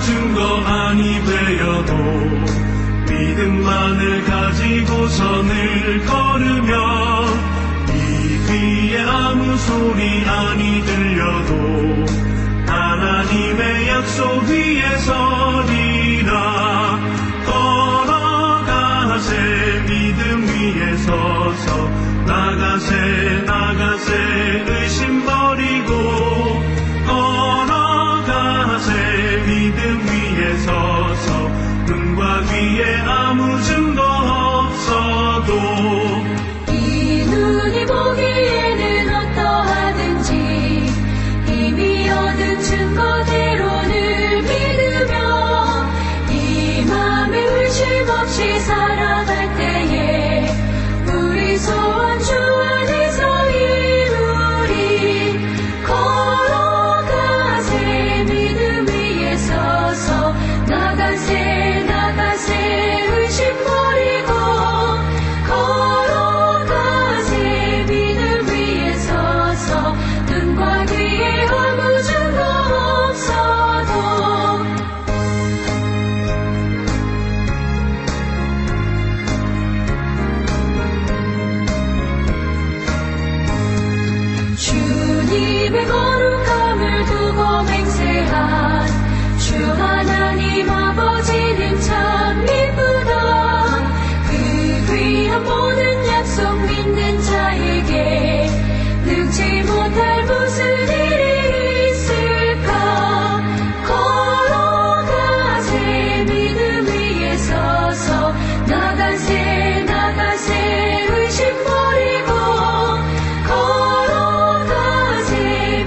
증거 아니 되어도 믿음만을 가지고서 늘 걸으며 이 귀에 아무 소리 아니 들려도 하나님의 약속 위에 서리라. 걸어가세 믿음 위에 서서 나가세 의심 버리고 걸어가세 믿음 위에 서서 눈과 귀에 아무 증거 없어도 이 눈이 보기에는 어떠하든지 이미 얻은 증거대로 늘 믿으며 이 맘에 의심 없이 살아갈 때에 우리 소원 주 안에서 이루리. 걸어가세 믿음 위에 서서 나가세 의심 버리고 걸어가세 믿음 위에 서서 눈과 귀에 아무 증거 없어도 주님의 거룩함을 두고 맹세한 주 하나님 아버지는 참 이쁘다. 그 귀한 모든 약속 믿는 자에게 능치 못할 무슨 일이 있을까. 걸어가세 믿음 위에 서서 나가세 의심 버리고 걸어가세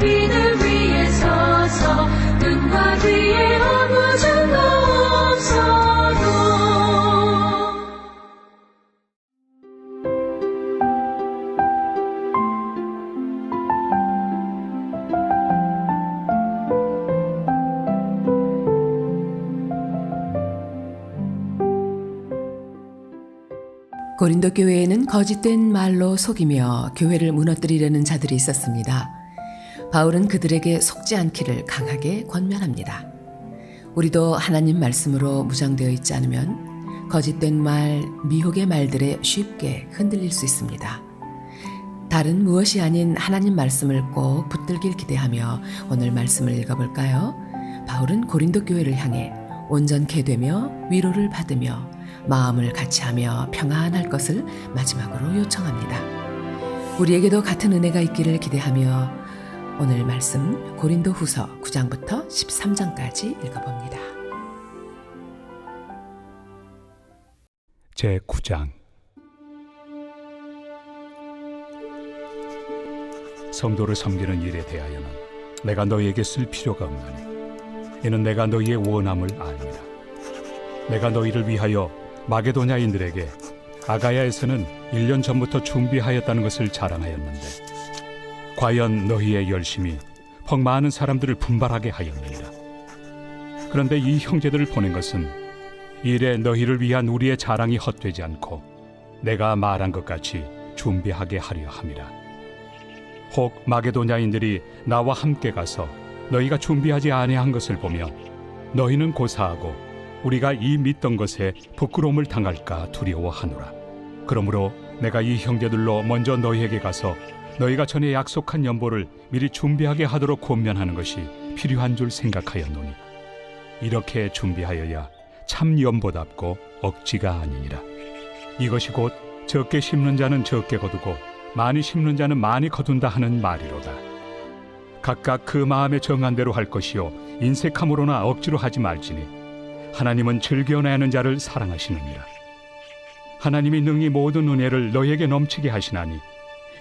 믿음 위에 서서 눈과 귀에 아무 증거 없어도 고린도 교회에는 거짓된 말로 속이며 교회를 무너뜨리려는 자들이 있었습니다. 바울은 그들에게 속지 않기를 강하게 권면합니다. 우리도 하나님 말씀으로 무장되어 있지 않으면 거짓된 말, 미혹의 말들에 쉽게 흔들릴 수 있습니다. 다른 무엇이 아닌 하나님 말씀을 꼭 붙들길 기대하며 오늘 말씀을 읽어볼까요? 바울은 고린도 교회를 향해 온전케 되며 위로를 받으며 마음을 같이하며 평안할 것을 마지막으로 요청합니다. 우리에게도 같은 은혜가 있기를 기대하며 오늘 말씀 고린도 후서 9장부터 13장까지 읽어봅니다. 제9장 성도를 섬기는 일에 대하여는 내가 너희에게 쓸 필요가 없나니 이는 내가 너희의 원함을 압니다. 내가 너희를 위하여 마게도냐인들에게 아가야에서는 1년 전부터 준비하였다는 것을 자랑하였는데 과연 너희의 열심이 퍽 많은 사람들을 분발하게 하였느니라. 그런데 이 형제들을 보낸 것은 이래 너희를 위한 우리의 자랑이 헛되지 않고 내가 말한 것 같이 준비하게 하려 함이라. 혹 마게도냐인들이 나와 함께 가서 너희가 준비하지 아니한 것을 보며 너희는 고사하고 우리가 이 믿던 것에 부끄러움을 당할까 두려워하노라. 그러므로 내가 이 형제들로 먼저 너희에게 가서 너희가 전에 약속한 연보를 미리 준비하게 하도록 권면하는 것이 필요한 줄 생각하였노니 이렇게 준비하여야 참 연보답고 억지가 아니니라. 이것이 곧 적게 심는 자는 적게 거두고 많이 심는 자는 많이 거둔다 하는 말이로다. 각각 그 마음에 정한 대로 할 것이요 인색함으로나 억지로 하지 말지니 하나님은 즐겨내야 하는 자를 사랑하시느니라. 하나님이 능히 모든 은혜를 너희에게 넘치게 하시나니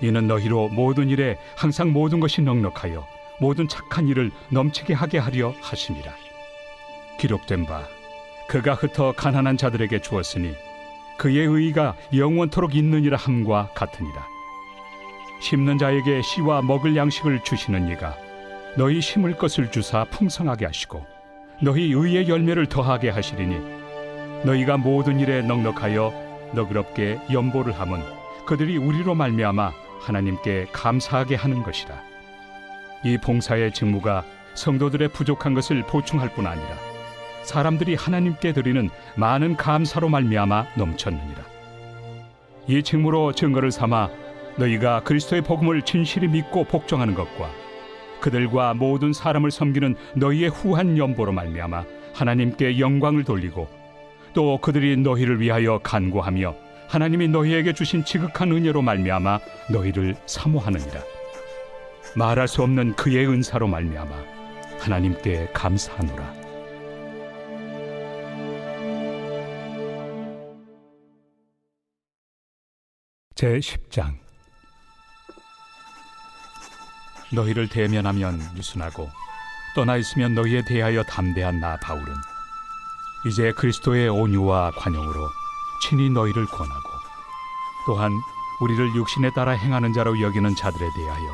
이는 너희로 모든 일에 항상 모든 것이 넉넉하여 모든 착한 일을 넘치게 하게 하려 하심이라. 기록된 바 그가 흩어 가난한 자들에게 주었으니 그의 의의가 영원토록 있느니라 함과 같으니라. 심는 자에게 씨와 먹을 양식을 주시는 이가 너희 심을 것을 주사 풍성하게 하시고 너희 의의 열매를 더하게 하시리니 너희가 모든 일에 넉넉하여 너그럽게 연보를 함은 그들이 우리로 말미암아 하나님께 감사하게 하는 것이라. 이 봉사의 직무가 성도들의 부족한 것을 보충할 뿐 아니라 사람들이 하나님께 드리는 많은 감사로 말미암아 넘쳤느니라. 이 책무로 증거를 삼아 너희가 그리스도의 복음을 진실히 믿고 복종하는 것과 그들과 모든 사람을 섬기는 너희의 후한 연보로 말미암아 하나님께 영광을 돌리고 또 그들이 너희를 위하여 간구하며 하나님이 너희에게 주신 지극한 은혜로 말미암아 너희를 사모하느니라. 말할 수 없는 그의 은사로 말미암아 하나님께 감사하노라. 제10장. 너희를 대면하면 유순하고 떠나 있으면 너희에 대하여 담대한 나 바울은 이제 그리스도의 온유와 관용으로 친히 너희를 권하고 또한 우리를 육신에 따라 행하는 자로 여기는 자들에 대하여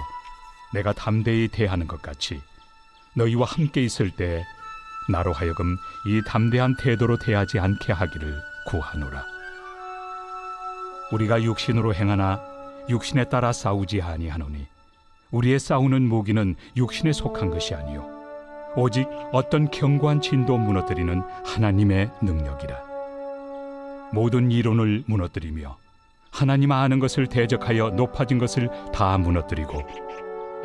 내가 담대히 대하는 것 같이 너희와 함께 있을 때 나로 하여금 이 담대한 태도로 대하지 않게 하기를 구하노라. 우리가 육신으로 행하나 육신에 따라 싸우지 아니하노니 우리의 싸우는 무기는 육신에 속한 것이 아니요 오직 어떤 견고한 진도 무너뜨리는 하나님의 능력이라. 모든 이론을 무너뜨리며 하나님 아는 것을 대적하여 높아진 것을 다 무너뜨리고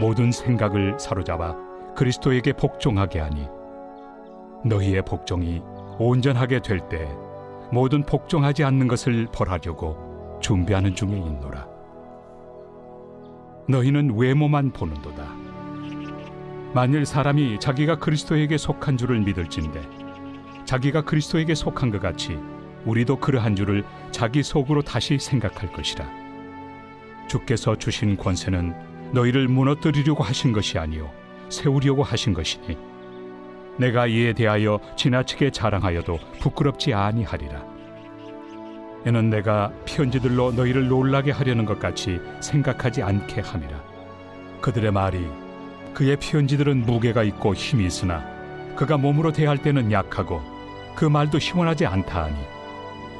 모든 생각을 사로잡아 그리스도에게 복종하게 하니 너희의 복종이 온전하게 될 때 모든 복종하지 않는 것을 벌하려고 준비하는 중에 있노라. 너희는 외모만 보는도다. 만일 사람이 자기가 그리스도에게 속한 줄을 믿을진대 자기가 그리스도에게 속한 것 같이 우리도 그러한 줄을 자기 속으로 다시 생각할 것이라. 주께서 주신 권세는 너희를 무너뜨리려고 하신 것이 아니요 세우려고 하신 것이니 내가 이에 대하여 지나치게 자랑하여도 부끄럽지 아니하리라. 이는 내가 편지들로 너희를 놀라게 하려는 것 같이 생각하지 않게 함이라. 그들의 말이 그의 편지들은 무게가 있고 힘이 있으나 그가 몸으로 대할 때는 약하고 그 말도 시원하지 않다 하니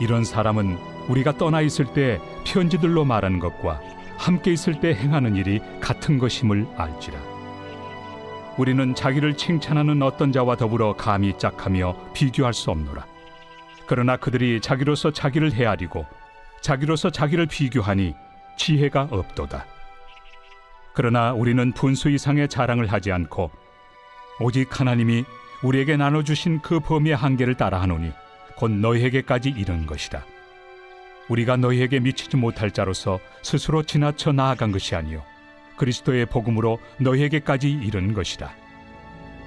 이런 사람은 우리가 떠나 있을 때 편지들로 말하는 것과 함께 있을 때 행하는 일이 같은 것임을 알지라. 우리는 자기를 칭찬하는 어떤 자와 더불어 감히 짝하며 비교할 수 없노라. 그러나 그들이 자기로서 자기를 헤아리고 자기로서 자기를 비교하니 지혜가 없도다. 그러나 우리는 분수 이상의 자랑을 하지 않고 오직 하나님이 우리에게 나눠주신 그 범위의 한계를 따라하노니 곧 너희에게까지 이른 것이다. 우리가 너희에게 미치지 못할 자로서 스스로 지나쳐 나아간 것이 아니요 그리스도의 복음으로 너희에게까지 이른 것이다.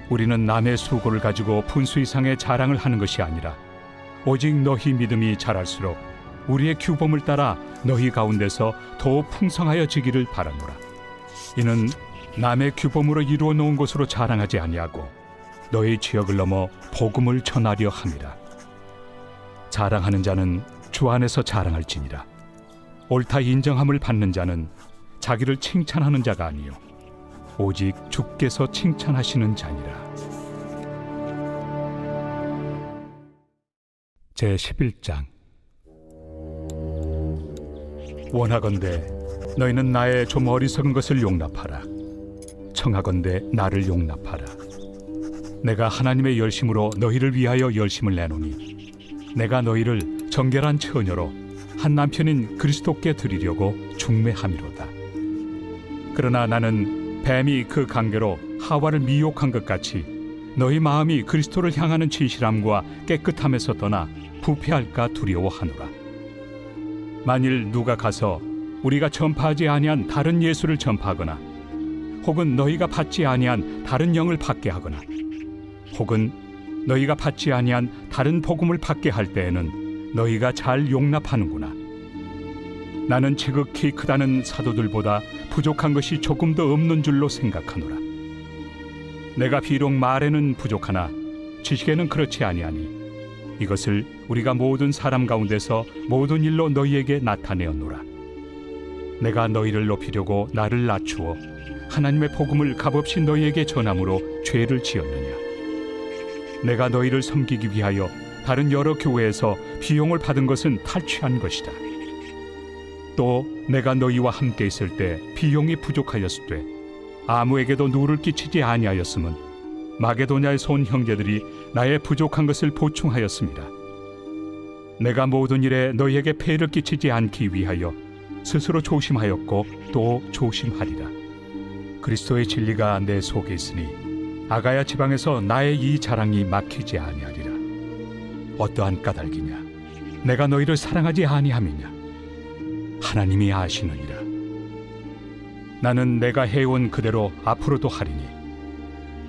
우리는 남의 수고를 가지고 분수 이상의 자랑을 하는 것이 아니라 오직 너희 믿음이 자랄수록 우리의 규범을 따라 너희 가운데서 더욱 풍성하여지기를 바라노라. 이는 남의 규범으로 이루어 놓은 것으로 자랑하지 아니하고 너희 지역을 넘어 복음을 전하려 함이라. 자랑하는 자는 주 안에서 자랑할지니라. 옳다 인정함을 받는 자는 자기를 칭찬하는 자가 아니요 오직 주께서 칭찬하시는 자니라. 제11장. 원하건대 너희는 나의 좀 어리석은 것을 용납하라. 청하건대 나를 용납하라. 내가 하나님의 열심으로 너희를 위하여 열심을 내노니 내가 너희를 정결한 처녀로 한 남편인 그리스도께 드리려고 중매함이로다. 그러나 나는 뱀이 그 관계로 하와를 미혹한 것 같이 너희 마음이 그리스도를 향하는 진실함과 깨끗함에서 떠나 부패할까 두려워하노라. 만일 누가 가서 우리가 전파하지 아니한 다른 예수를 전파하거나 혹은 너희가 받지 아니한 다른 영을 받게 하거나 혹은 너희가 받지 아니한 다른 복음을 받게 할 때에는 너희가 잘 용납하는구나. 나는 지극히 크다는 사도들보다 부족한 것이 조금 더 없는 줄로 생각하노라. 내가 비록 말에는 부족하나 지식에는 그렇지 아니하니 이것을 우리가 모든 사람 가운데서 모든 일로 너희에게 나타내었노라. 내가 너희를 높이려고 나를 낮추어 하나님의 복음을 값없이 너희에게 전함으로 죄를 지었느냐. 내가 너희를 섬기기 위하여 다른 여러 교회에서 비용을 받은 것은 탈취한 것이다. 또 내가 너희와 함께 있을 때 비용이 부족하였을 때 아무에게도 누를 끼치지 아니하였음은 마게도냐에서 온 형제들이 나의 부족한 것을 보충하였습니다. 내가 모든 일에 너희에게 폐를 끼치지 않기 위하여 스스로 조심하였고 또 조심하리라. 그리스도의 진리가 내 속에 있으니 아가야 지방에서 나의 이 자랑이 막히지 아니하리라. 어떠한 까닭이냐? 내가 너희를 사랑하지 아니함이냐? 하나님이 아시느니라. 나는 내가 해온 그대로 앞으로도 하리니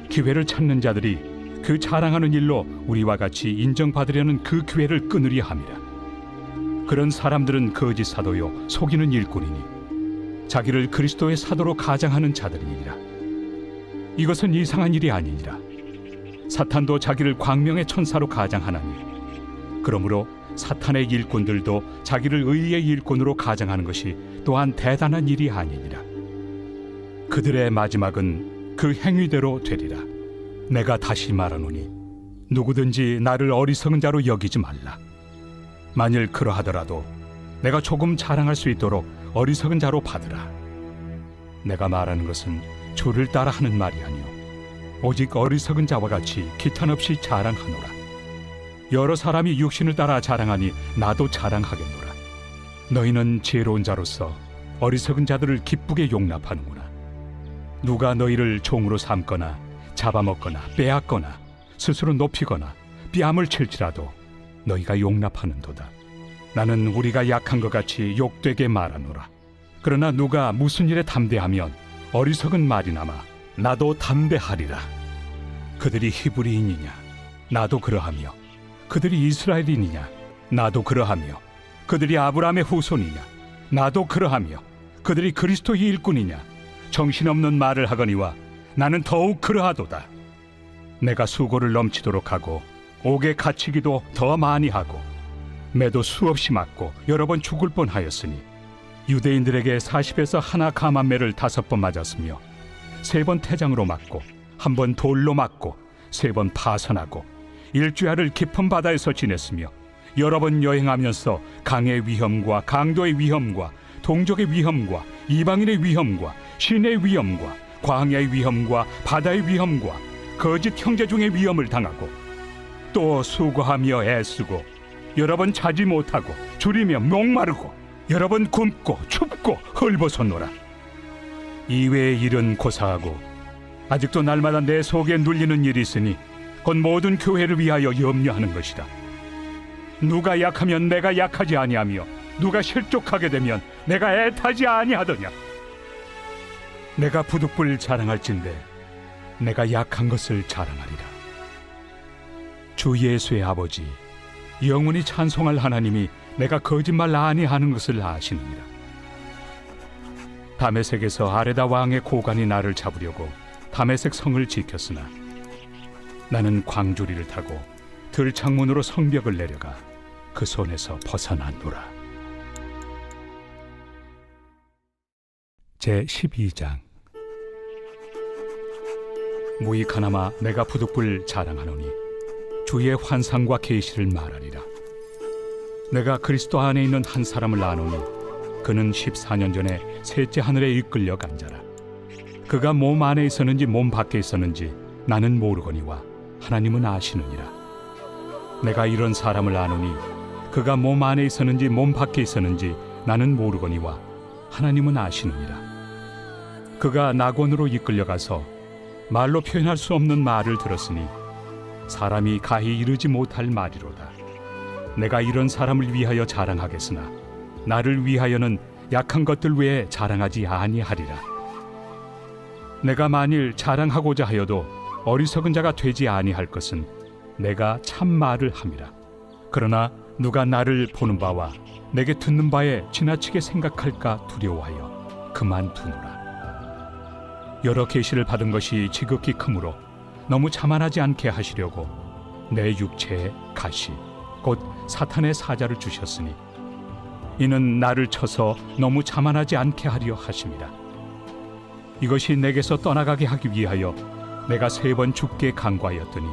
기회를 찾는 자들이 그 자랑하는 일로 우리와 같이 인정받으려는 그 기회를 끊으려 함이라. 그런 사람들은 거짓 사도요 속이는 일꾼이니 자기를 그리스도의 사도로 가장하는 자들이니라. 이것은 이상한 일이 아니니라. 사탄도 자기를 광명의 천사로 가장하나니 그러므로 사탄의 일꾼들도 자기를 의의 일꾼으로 가장하는 것이 또한 대단한 일이 아니니라. 그들의 마지막은 그 행위대로 되리라. 내가 다시 말하노니 누구든지 나를 어리석은 자로 여기지 말라. 만일 그러하더라도 내가 조금 자랑할 수 있도록 어리석은 자로 받으라. 내가 말하는 것은 주를 따라 하는 말이 아니요 오직 어리석은 자와 같이 기탄 없이 자랑하노라. 여러 사람이 육신을 따라 자랑하니 나도 자랑하겠노라. 너희는 지혜로운 자로서 어리석은 자들을 기쁘게 용납하는구나. 누가 너희를 종으로 삼거나 잡아먹거나 빼앗거나 스스로 높이거나 뺨을 칠지라도 너희가 용납하는도다. 나는 우리가 약한 것 같이 욕되게 말하노라. 그러나 누가 무슨 일에 담대하면 어리석은 말이나마 나도 담대하리라. 그들이 히브리인이냐? 나도 그러하며 그들이 이스라엘인이냐? 나도 그러하며 그들이 아브라함의 후손이냐? 나도 그러하며 그들이 그리스도의 일꾼이냐? 정신없는 말을 하거니와 나는 더욱 그러하도다. 내가 수고를 넘치도록 하고 옥에 갇히기도 더 많이 하고 매도 수없이 맞고 여러 번 죽을 뻔하였으니 유대인들에게 40에서 하나 감한매를 5번 맞았으며 3번 태장으로 맞고 1번 돌로 맞고 3번 파선하고 일주야를 깊은 바다에서 지냈으며 여러 번 여행하면서 강의 위험과 강도의 위험과 동족의 위험과 이방인의 위험과 신의 위험과 광야의 위험과 바다의 위험과 거짓 형제 중의 위험을 당하고 또 수고하며 애쓰고 여러 번 자지 못하고 줄이며 목마르고 여러 번 굶고 춥고 헐벗었노라. 이외의 일은 고사하고 아직도 날마다 내 속에 눌리는 일이 있으니 곧 모든 교회를 위하여 염려하는 것이다. 누가 약하면 내가 약하지 아니하며 누가 실족하게 되면 내가 애타지 아니하더냐. 내가 부득불 자랑할진대 내가 약한 것을 자랑하리라. 주 예수의 아버지 영원히 찬송할 하나님이 내가 거짓말 아니하는 것을 아시느니라. 다메섹에서 아레다 왕의 고관이 나를 잡으려고 다메섹 성을 지켰으나 나는 광주리를 타고 들창문으로 성벽을 내려가 그 손에서 벗어났노라. 제12장. 무익하나마 내가 부득불 자랑하노니 주의 환상과 계시를 말하리라. 내가 그리스도 안에 있는 한 사람을 아노니 그는 14년 전에 셋째 하늘에 이끌려 간 자라. 그가 몸 안에 있었는지 몸 밖에 있었는지 나는 모르거니와 하나님은 아시느니라. 내가 이런 사람을 아노니 그가 몸 안에 있었는지 몸 밖에 있었는지 나는 모르거니와 하나님은 아시느니라. 그가 낙원으로 이끌려가서 말로 표현할 수 없는 말을 들었으니 사람이 가히 이르지 못할 말이로다. 내가 이런 사람을 위하여 자랑하겠으나 나를 위하여는 약한 것들 외에 자랑하지 아니하리라. 내가 만일 자랑하고자 하여도 어리석은 자가 되지 아니할 것은 내가 참 말을 함이라. 그러나 누가 나를 보는 바와 내게 듣는 바에 지나치게 생각할까 두려워하여 그만두노라. 여러 계시를 받은 것이 지극히 크므로 너무 자만하지 않게 하시려고 내 육체에 가시 곧 사탄의 사자를 주셨으니 이는 나를 쳐서 너무 자만하지 않게 하려 하심이라. 이것이 내게서 떠나가게 하기 위하여 내가 3번 죽게 간구하였더니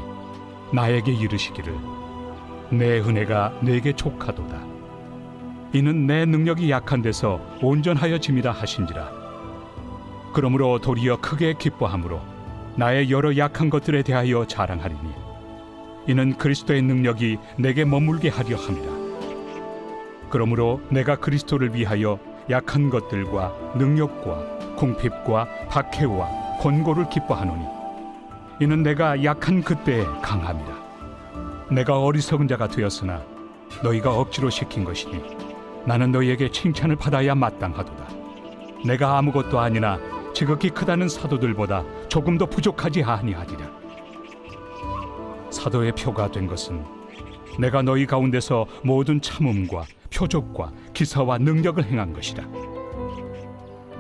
나에게 이르시기를 내 은혜가 내게 족하도다. 이는 내 능력이 약한 데서 온전하여짐이라 하신지라. 그러므로 도리어 크게 기뻐함으로 나의 여러 약한 것들에 대하여 자랑하리니 이는 그리스도의 능력이 내게 머물게 하려 함이라. 그러므로 내가 그리스도를 위하여 약한 것들과 능력과 궁핍과 박해와 권고를 기뻐하노니 이는 내가 약한 그때에 강함이라. 내가 어리석은 자가 되었으나 너희가 억지로 시킨 것이니 나는 너희에게 칭찬을 받아야 마땅하도다. 내가 아무것도 아니나 지극히 크다는 사도들보다 조금 더 부족하지 아니하리라. 사도의 표가 된 것은 내가 너희 가운데서 모든 참음과 표적과 기사와 능력을 행한 것이라.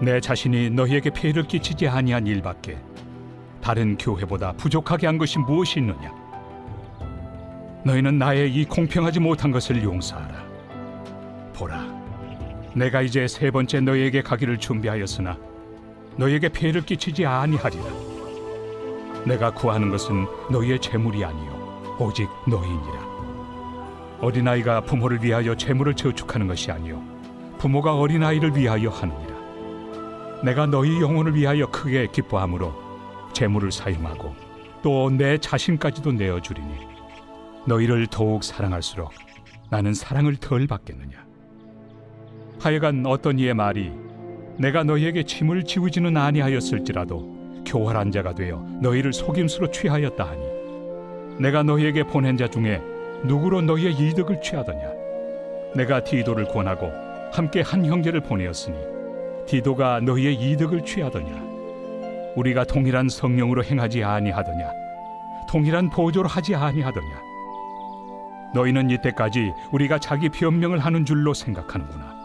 내 자신이 너희에게 피해를 끼치지 아니한 일밖에 다른 교회보다 부족하게 한 것이 무엇이 있느냐? 너희는 나의 이 공평하지 못한 것을 용서하라. 보라, 내가 이제 세 번째 너희에게 가기를 준비하였으나 너희에게 피해를 끼치지 아니하리라. 내가 구하는 것은 너희의 재물이 아니요 오직 너희니라. 어린아이가 부모를 위하여 재물을 저축하는 것이 아니요 부모가 어린아이를 위하여 하느니라. 내가 너희 영혼을 위하여 크게 기뻐함으로 재물을 사용하고 또 내 자신까지도 내어주리니 너희를 더욱 사랑할수록 나는 사랑을 덜 받겠느냐. 하여간 어떤 이의 말이 내가 너희에게 짐을 지우지는 아니하였을지라도 교활한 자가 되어 너희를 속임수로 취하였다 하니 내가 너희에게 보낸 자 중에 누구로 너희의 이득을 취하더냐. 내가 디도를 권하고 함께 한 형제를 보내었으니 디도가 너희의 이득을 취하더냐. 우리가 동일한 성령으로 행하지 아니하더냐. 동일한 보조로 하지 아니하더냐. 너희는 이때까지 우리가 자기 변명을 하는 줄로 생각하는구나.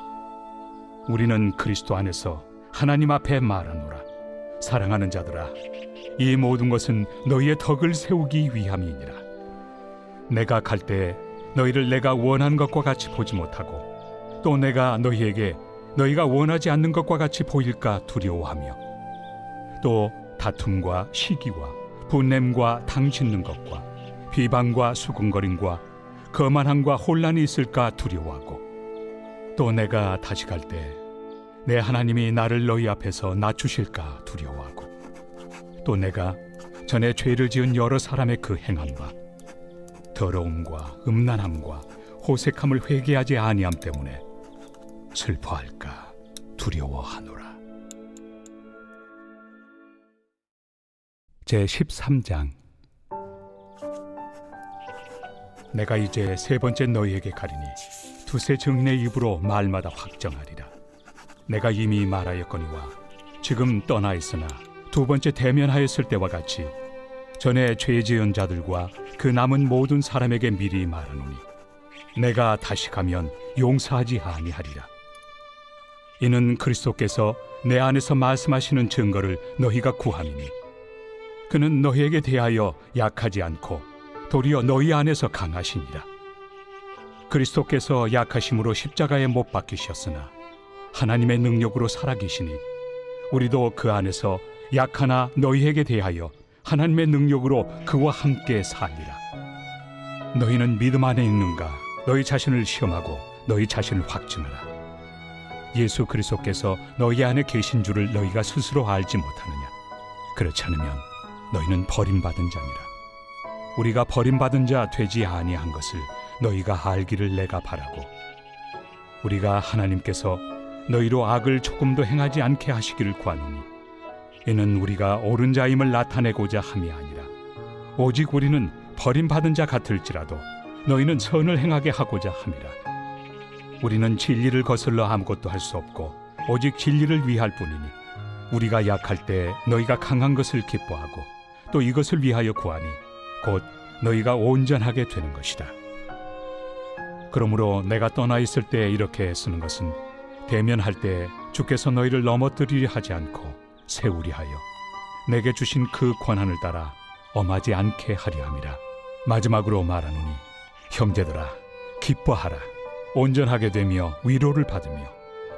우리는 그리스도 안에서 하나님 앞에 말하노라. 사랑하는 자들아, 이 모든 것은 너희의 덕을 세우기 위함이니라. 내가 갈 때 너희를 내가 원하는 것과 같이 보지 못하고 또 내가 너희에게 너희가 원하지 않는 것과 같이 보일까 두려워하며 또 다툼과 시기와 분냄과 당 짓는 것과 비방과 수군거림과 거만함과 혼란이 있을까 두려워하고 또 내가 다시 갈 때 내 하나님이 나를 너희 앞에서 낮추실까 두려워하고 또 내가 전에 죄를 지은 여러 사람의 그 행함과 더러움과 음란함과 호색함을 회개하지 아니함 때문에 슬퍼할까 두려워하노라. 제13장. 내가 이제 세 번째 너희에게 가리니 두세 증인의 입으로 말마다 확정하리라. 내가 이미 말하였거니와 지금 떠나 있으나 두 번째 대면하였을 때와 같이 전에 죄 지은 자들과 그 남은 모든 사람에게 미리 말하노니 내가 다시 가면 용서하지 아니하리라. 이는 그리스도께서 내 안에서 말씀하시는 증거를 너희가 구함이니 그는 너희에게 대하여 약하지 않고 도리어 너희 안에서 강하시니라. 그리스도께서 약하심으로 십자가에 못 박히셨으나 하나님의 능력으로 살아계시니 우리도 그 안에서 약하나 너희에게 대하여 하나님의 능력으로 그와 함께 살리라. 너희는 믿음 안에 있는가? 너희 자신을 시험하고 너희 자신을 확증하라. 예수 그리스도께서 너희 안에 계신 줄을 너희가 스스로 알지 못하느냐? 그렇지 않으면 너희는 버림받은 자니라. 우리가 버림받은 자 되지 아니한 것을 너희가 알기를 내가 바라고 우리가 하나님께서 너희로 악을 조금도 행하지 않게 하시기를 구하노니 이는 우리가 옳은 자임을 나타내고자 함이 아니라 오직 우리는 버림받은 자 같을지라도 너희는 선을 행하게 하고자 함이라. 우리는 진리를 거슬러 아무것도 할 수 없고 오직 진리를 위할 뿐이니 우리가 약할 때 너희가 강한 것을 기뻐하고 또 이것을 위하여 구하니 곧 너희가 온전하게 되는 것이다. 그러므로 내가 떠나 있을 때 이렇게 쓰는 것은 대면할 때 주께서 너희를 넘어뜨리려 하지 않고 세우리 하여 내게 주신 그 권한을 따라 엄하지 않게 하려 함이라. 마지막으로 말하노니 형제들아 기뻐하라. 온전하게 되며 위로를 받으며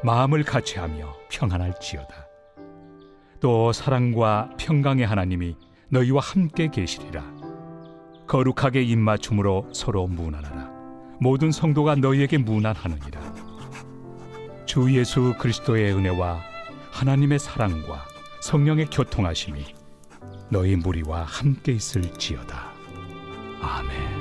마음을 같이하며 평안할지어다. 또 사랑과 평강의 하나님이 너희와 함께 계시리라. 거룩하게 입맞춤으로 서로 문안하라. 모든 성도가 너희에게 문안하느니라. 주 예수 그리스도의 은혜와 하나님의 사랑과 성령의 교통하심이 너희 무리와 함께 있을지어다. 아멘.